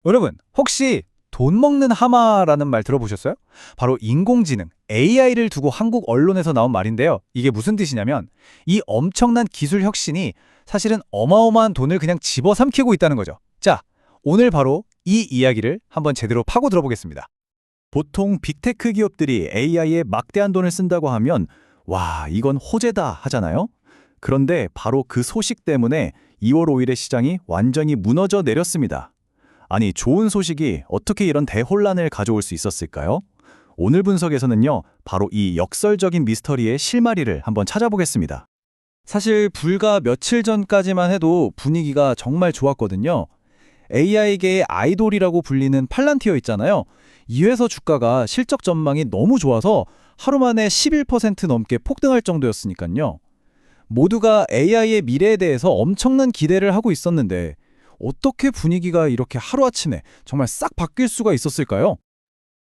여러분, 혹시 돈 먹는 하마라는 말 들어보셨어요? 바로 인공지능, AI를 두고 한국 언론에서 나온 말인데요. 이게 무슨 뜻이냐면 이 엄청난 기술 혁신이 사실은 어마어마한 돈을 그냥 집어삼키고 있다는 거죠. 자, 오늘 바로 이 이야기를 한번 제대로 파고 들어보겠습니다. 보통 빅테크 기업들이 AI에 막대한 돈을 쓴다고 하면 와, 이건 호재다 하잖아요. 그런데 바로 그 소식 때문에 2월 5일의 시장이 완전히 무너져 내렸습니다. 아니, 좋은 소식이 어떻게 이런 대혼란을 가져올 수 있었을까요? 오늘 분석에서는요, 바로 이 역설적인 미스터리의 실마리를 한번 찾아보겠습니다. 사실 불과 며칠 전까지만 해도 분위기가 정말 좋았거든요. AI계의 아이돌이라고 불리는 팔란티어 있잖아요. 이 회사 주가가 실적 전망이 너무 좋아서 하루 만에 11% 넘게 폭등할 정도였으니까요. 모두가 AI의 미래에 대해서 엄청난 기대를 하고 있었는데 어떻게 분위기가 이렇게 하루아침에 정말 싹 바뀔 수가 있었을까요?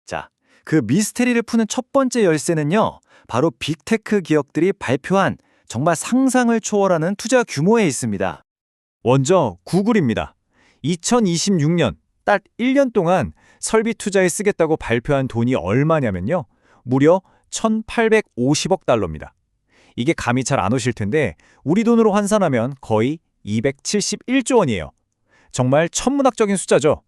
자, 그 미스테리를 푸는 첫 번째 열쇠는요, 바로 빅테크 기업들이 발표한 정말 상상을 초월하는 투자 규모에 있습니다. 먼저 구글입니다. 2026년 딱 1년 동안 설비 투자에 쓰겠다고 발표한 돈이 얼마냐면요, 무려 1,850억 달러입니다. 이게 감이 잘 안 오실 텐데 우리 돈으로 환산하면 거의 271조 원이에요. 정말 천문학적인 숫자죠.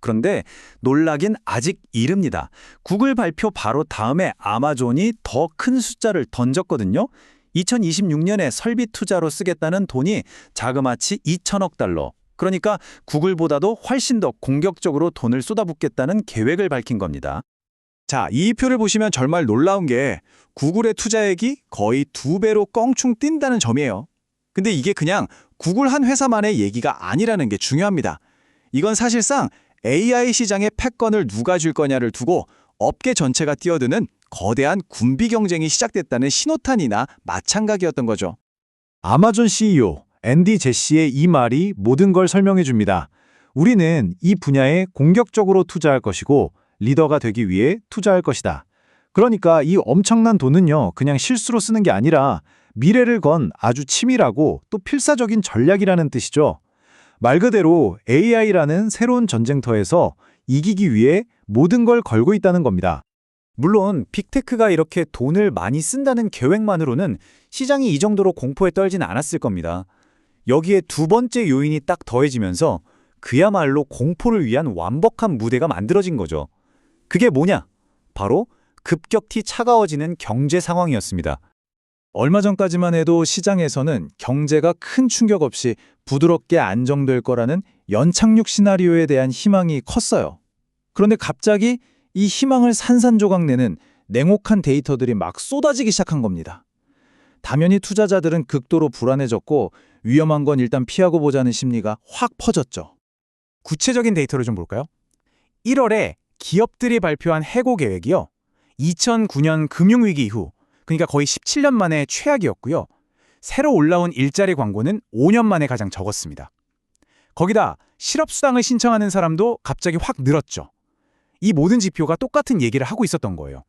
그런데 놀라긴 아직 이릅니다. 구글 발표 바로 다음에 아마존이 더 큰 숫자를 던졌거든요. 2026년에 설비 투자로 쓰겠다는 돈이 자그마치 2천억 달러. 그러니까 구글보다도 훨씬 더 공격적으로 돈을 쏟아붓겠다는 계획을 밝힌 겁니다. 자, 이 표를 보시면 정말 놀라운 게 구글의 투자액이 거의 2배로 껑충 뛴다는 점이에요. 근데 이게 그냥 구글 한 회사만의 얘기가 아니라는 게 중요합니다. 이건 사실상 AI 시장의 패권을 누가 줄 거냐를 두고 업계 전체가 뛰어드는 거대한 군비 경쟁이 시작됐다는 신호탄이나 마찬가지였던 거죠. 아마존 CEO 앤디 제시의 이 말이 모든 걸 설명해 줍니다. 우리는 이 분야에 공격적으로 투자할 것이고 리더가 되기 위해 투자할 것이다. 그러니까 이 엄청난 돈은요, 그냥 실수로 쓰는 게 아니라 미래를 건 아주 치밀하고 또 필사적인 전략이라는 뜻이죠. 말 그대로 AI라는 새로운 전쟁터에서 이기기 위해 모든 걸 걸고 있다는 겁니다. 물론 빅테크가 이렇게 돈을 많이 쓴다는 계획만으로는 시장이 이 정도로 공포에 떨진 않았을 겁니다. 여기에 두 번째 요인이 딱 더해지면서 그야말로 공포를 위한 완벽한 무대가 만들어진 거죠. 그게 뭐냐? 바로 급격히 차가워지는 경제 상황이었습니다. 얼마 전까지만 해도 시장에서는 경제가 큰 충격 없이 부드럽게 안정될 거라는 연착륙 시나리오에 대한 희망이 컸어요. 그런데 갑자기 이 희망을 산산조각 내는 냉혹한 데이터들이 막 쏟아지기 시작한 겁니다. 당연히 투자자들은 극도로 불안해졌고 위험한 건 일단 피하고 보자는 심리가 확 퍼졌죠. 구체적인 데이터를 좀 볼까요? 1월에 기업들이 발표한 해고 계획이요. 2009년 금융위기 이후, 그러니까 거의 17년 만에 최악이었고요. 새로 올라온 일자리 광고는 5년 만에 가장 적었습니다. 거기다 실업수당을 신청하는 사람도 갑자기 확 늘었죠. 이 모든 지표가 똑같은 얘기를 하고 있었던 거예요.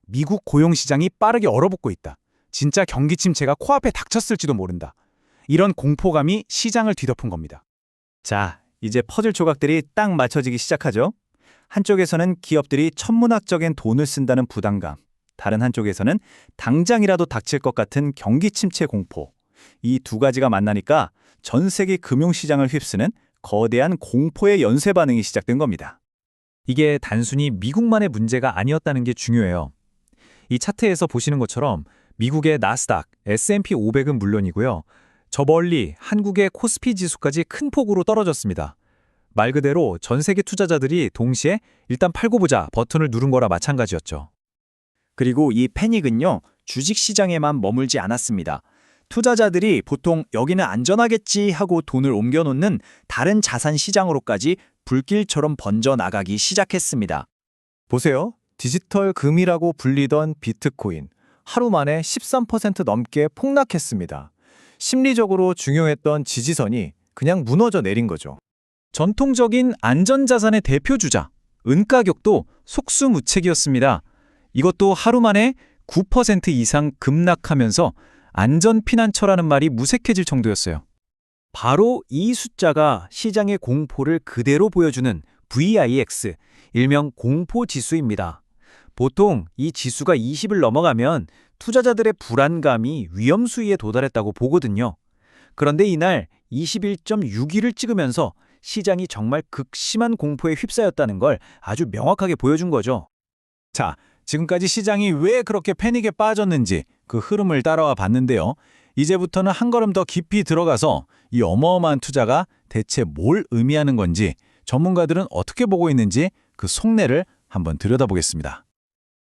미국 고용시장이 빠르게 얼어붙고 있다. 진짜 경기 침체가 코앞에 닥쳤을지도 모른다. 이런 공포감이 시장을 뒤덮은 겁니다. 자, 이제 퍼즐 조각들이 딱 맞춰지기 시작하죠. 한쪽에서는 기업들이 천문학적인 돈을 쓴다는 부담감, 다른 한쪽에서는 당장이라도 닥칠 것 같은 경기 침체 공포. 이 두 가지가 만나니까 전 세계 금융시장을 휩쓰는 거대한 공포의 연쇄 반응이 시작된 겁니다. 이게 단순히 미국만의 문제가 아니었다는 게 중요해요. 이 차트에서 보시는 것처럼 미국의 나스닥, S&P 500은 물론이고요. 저 멀리 한국의 코스피 지수까지 큰 폭으로 떨어졌습니다. 말 그대로 전 세계 투자자들이 동시에 일단 팔고 보자 버튼을 누른 거라 마찬가지였죠. 그리고 이 패닉은요, 주식시장에만 머물지 않았습니다. 투자자들이 보통 여기는 안전하겠지 하고 돈을 옮겨놓는 다른 자산 시장으로까지 불길처럼 번져나가기 시작했습니다. 보세요. 디지털 금이라고 불리던 비트코인. 하루 만에 13% 넘게 폭락했습니다. 심리적으로 중요했던 지지선이 그냥 무너져 내린 거죠. 전통적인 안전자산의 대표주자, 은가격도 속수무책이었습니다. 이것도 하루 만에 9% 이상 급락하면서 안전피난처라는 말이 무색해질 정도였어요. 바로 이 숫자가 시장의 공포를 그대로 보여주는 VIX, 일명 공포지수입니다. 보통 이 지수가 20을 넘어가면 투자자들의 불안감이 위험 수위에 도달했다고 보거든요. 그런데 이날 21.6을 찍으면서 시장이 정말 극심한 공포에 휩싸였다는 걸 아주 명확하게 보여준 거죠. 자, 지금까지 시장이 왜 그렇게 패닉에 빠졌는지 그 흐름을 따라와 봤는데요. 이제부터는 한 걸음 더 깊이 들어가서 이 어마어마한 투자가 대체 뭘 의미하는 건지, 전문가들은 어떻게 보고 있는지 그 속내를 한번 들여다보겠습니다.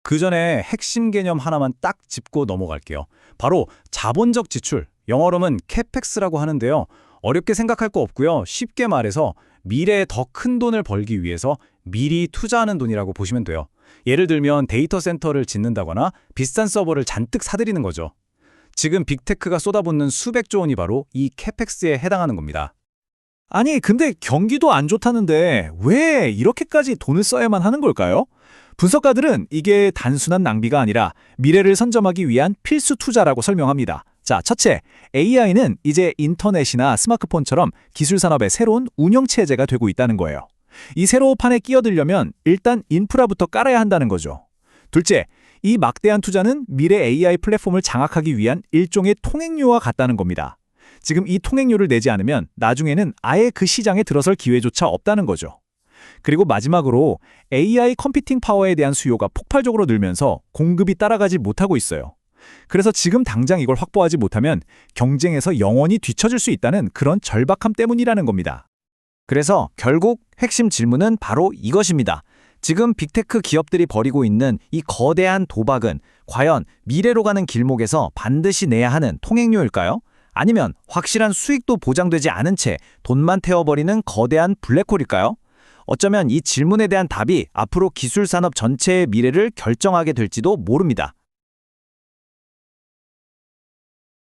그 전에 핵심 개념 하나만 딱 짚고 넘어갈게요. 바로 자본적 지출, 영어로는 CapEx라고 하는데요. 어렵게 생각할 거 없고요. 쉽게 말해서 미래에 더 큰 돈을 벌기 위해서 미리 투자하는 돈이라고 보시면 돼요. 예를 들면 데이터 센터를 짓는다거나 비싼 서버를 잔뜩 사들이는 거죠. 지금 빅테크가 쏟아붓는 수백조 원이 바로 이 CapEx에 해당하는 겁니다. 아니, 근데 경기도 안 좋다는데 왜 이렇게까지 돈을 써야만 하는 걸까요? 분석가들은 이게 단순한 낭비가 아니라 미래를 선점하기 위한 필수 투자라고 설명합니다. 자, 첫째, AI는 이제 인터넷이나 스마트폰처럼 기술 산업의 새로운 운영체제가 되고 있다는 거예요. 이 새로운 판에 끼어들려면 일단 인프라부터 깔아야 한다는 거죠. 둘째, 이 막대한 투자는 미래 AI 플랫폼을 장악하기 위한 일종의 통행료와 같다는 겁니다. 지금 이 통행료를 내지 않으면 나중에는 아예 그 시장에 들어설 기회조차 없다는 거죠. 그리고 마지막으로 AI 컴퓨팅 파워에 대한 수요가 폭발적으로 늘면서 공급이 따라가지 못하고 있어요. 그래서 지금 당장 이걸 확보하지 못하면 경쟁에서 영원히 뒤처질 수 있다는 그런 절박함 때문이라는 겁니다. 그래서 결국 핵심 질문은 바로 이것입니다. 지금 빅테크 기업들이 벌이고 있는 이 거대한 도박은 과연 미래로 가는 길목에서 반드시 내야 하는 통행료일까요? 아니면 확실한 수익도 보장되지 않은 채 돈만 태워버리는 거대한 블랙홀일까요? 어쩌면 이 질문에 대한 답이 앞으로 기술 산업 전체의 미래를 결정하게 될지도 모릅니다.